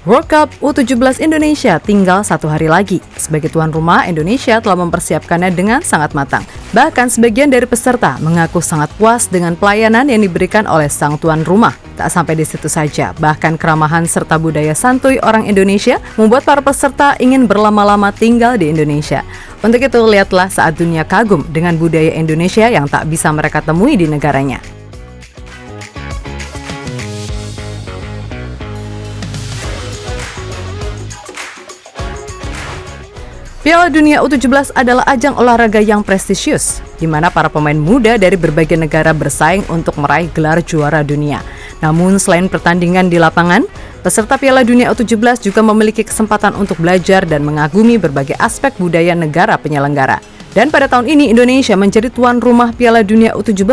World Cup U17 Indonesia tinggal 1 hari lagi. Sebagai tuan rumah, Indonesia telah mempersiapkannya dengan sangat matang. Bahkan sebagian dari peserta mengaku sangat puas dengan pelayanan yang diberikan oleh sang tuan rumah. Tak sampai di situ saja, bahkan keramahan serta budaya santuy orang Indonesia membuat para peserta ingin berlama-lama tinggal di Indonesia. Untuk itu, lihatlah saat dunia kagum dengan budaya Indonesia yang tak bisa mereka temui di negaranya. Piala Dunia U17 adalah ajang olahraga yang prestisius, di mana para pemain muda dari berbagai negara bersaing untuk meraih gelar juara dunia. Namun selain pertandingan di lapangan, peserta Piala Dunia U17 juga memiliki kesempatan untuk belajar dan mengagumi berbagai aspek budaya negara penyelenggara. Dan pada tahun ini Indonesia menjadi tuan rumah Piala Dunia U17.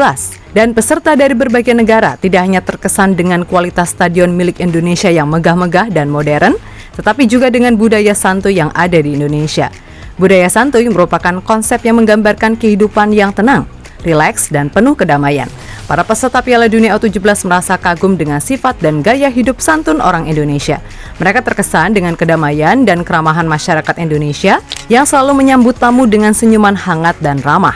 Dan peserta dari berbagai negara tidak hanya terkesan dengan kualitas stadion milik Indonesia yang megah-megah dan modern, tetapi juga dengan budaya santuy yang ada di Indonesia. Budaya santuy merupakan konsep yang menggambarkan kehidupan yang tenang, rileks, dan penuh kedamaian. Para peserta Piala Dunia U17 merasa kagum dengan sifat dan gaya hidup santun orang Indonesia. Mereka terkesan dengan kedamaian dan keramahan masyarakat Indonesia yang selalu menyambut tamu dengan senyuman hangat dan ramah.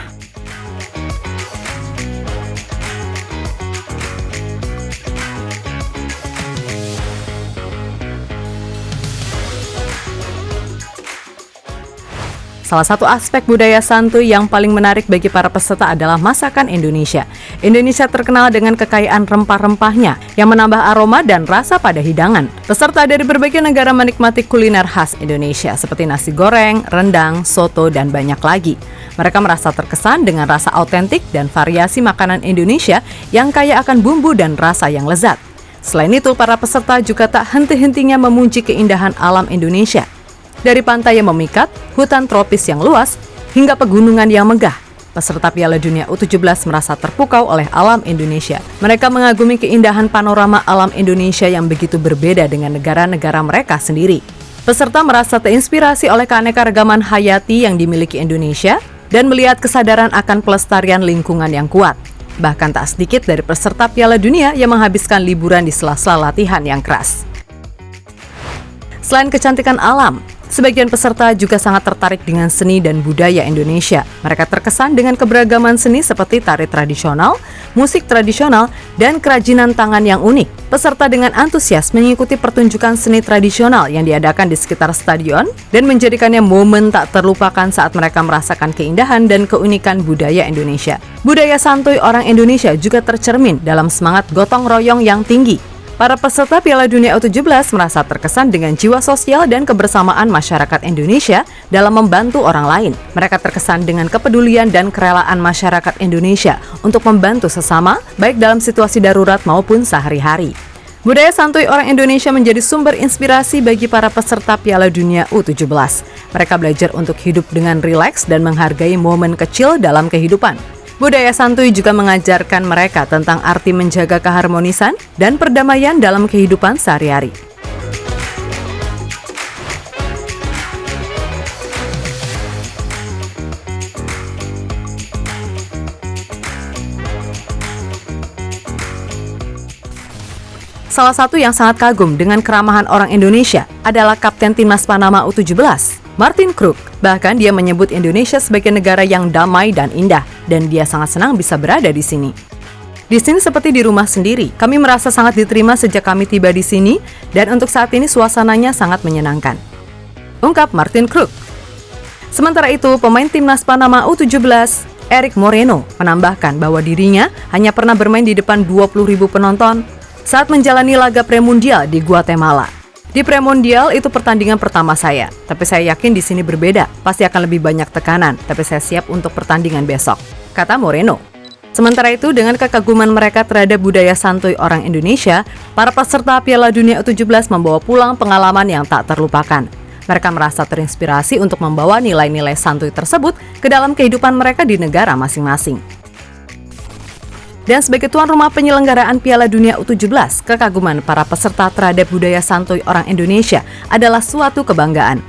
Salah satu aspek budaya santuy yang paling menarik bagi para peserta adalah masakan Indonesia. Indonesia terkenal dengan kekayaan rempah-rempahnya yang menambah aroma dan rasa pada hidangan. Peserta dari berbagai negara menikmati kuliner khas Indonesia seperti nasi goreng, rendang, soto, dan banyak lagi. Mereka merasa terkesan dengan rasa autentik dan variasi makanan Indonesia yang kaya akan bumbu dan rasa yang lezat. Selain itu, para peserta juga tak henti-hentinya memuji keindahan alam Indonesia. Dari pantai yang memikat, hutan tropis yang luas, hingga pegunungan yang megah, peserta Piala Dunia U17 merasa terpukau oleh alam Indonesia. Mereka mengagumi keindahan panorama alam Indonesia yang begitu berbeda dengan negara-negara mereka sendiri. Peserta merasa terinspirasi oleh keanekaragaman hayati yang dimiliki Indonesia dan melihat kesadaran akan pelestarian lingkungan yang kuat. Bahkan tak sedikit dari peserta Piala Dunia yang menghabiskan liburan di sela-sela latihan yang keras. Selain kecantikan alam, sebagian peserta juga sangat tertarik dengan seni dan budaya Indonesia. Mereka terkesan dengan keberagaman seni seperti tari tradisional, musik tradisional, dan kerajinan tangan yang unik. Peserta dengan antusias mengikuti pertunjukan seni tradisional yang diadakan di sekitar stadion dan menjadikannya momen tak terlupakan saat mereka merasakan keindahan dan keunikan budaya Indonesia. Budaya santuy orang Indonesia juga tercermin dalam semangat gotong royong yang tinggi. Para peserta Piala Dunia U17 merasa terkesan dengan jiwa sosial dan kebersamaan masyarakat Indonesia dalam membantu orang lain. Mereka terkesan dengan kepedulian dan kerelaan masyarakat Indonesia untuk membantu sesama, baik dalam situasi darurat maupun sehari-hari. Budaya santuy orang Indonesia menjadi sumber inspirasi bagi para peserta Piala Dunia U17. Mereka belajar untuk hidup dengan rileks dan menghargai momen kecil dalam kehidupan. Budaya santuy juga mengajarkan mereka tentang arti menjaga keharmonisan dan perdamaian dalam kehidupan sehari-hari. Salah satu yang sangat kagum dengan keramahan orang Indonesia adalah Kapten Timnas Panama U17, Martin Kruk. Bahkan dia menyebut Indonesia sebagai negara yang damai dan indah, dan dia sangat senang bisa berada di sini. Di sini seperti di rumah sendiri. Kami merasa sangat diterima sejak kami tiba di sini, dan untuk saat ini suasananya sangat menyenangkan, ungkap Martin Kruk. Sementara itu, pemain Timnas Panama U17, Eric Moreno, menambahkan bahwa dirinya hanya pernah bermain di depan 20.000 penonton saat menjalani laga premundial di Guatemala. Di premundial itu pertandingan pertama saya, tapi saya yakin di sini berbeda, pasti akan lebih banyak tekanan, tapi saya siap untuk pertandingan besok, kata Moreno. Sementara itu, dengan kekaguman mereka terhadap budaya santuy orang Indonesia, para peserta Piala Dunia U17 membawa pulang pengalaman yang tak terlupakan. Mereka merasa terinspirasi untuk membawa nilai-nilai santuy tersebut ke dalam kehidupan mereka di negara masing-masing. Dan sebagai tuan rumah penyelenggaraan Piala Dunia U17, kekaguman para peserta terhadap budaya santuy orang Indonesia adalah suatu kebanggaan.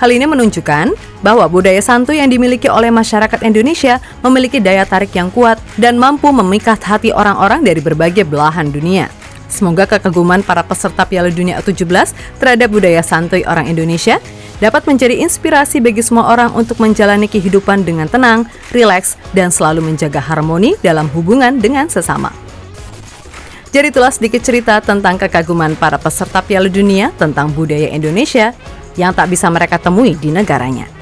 Hal ini menunjukkan bahwa budaya santuy yang dimiliki oleh masyarakat Indonesia memiliki daya tarik yang kuat dan mampu memikat hati orang-orang dari berbagai belahan dunia. Semoga kekaguman para peserta Piala Dunia U17 terhadap budaya santuy orang Indonesia dapat menjadi inspirasi bagi semua orang untuk menjalani kehidupan dengan tenang, rileks, dan selalu menjaga harmoni dalam hubungan dengan sesama. Jadi itulah sedikit cerita tentang kekaguman para peserta Piala Dunia tentang budaya Indonesia yang tak bisa mereka temui di negaranya.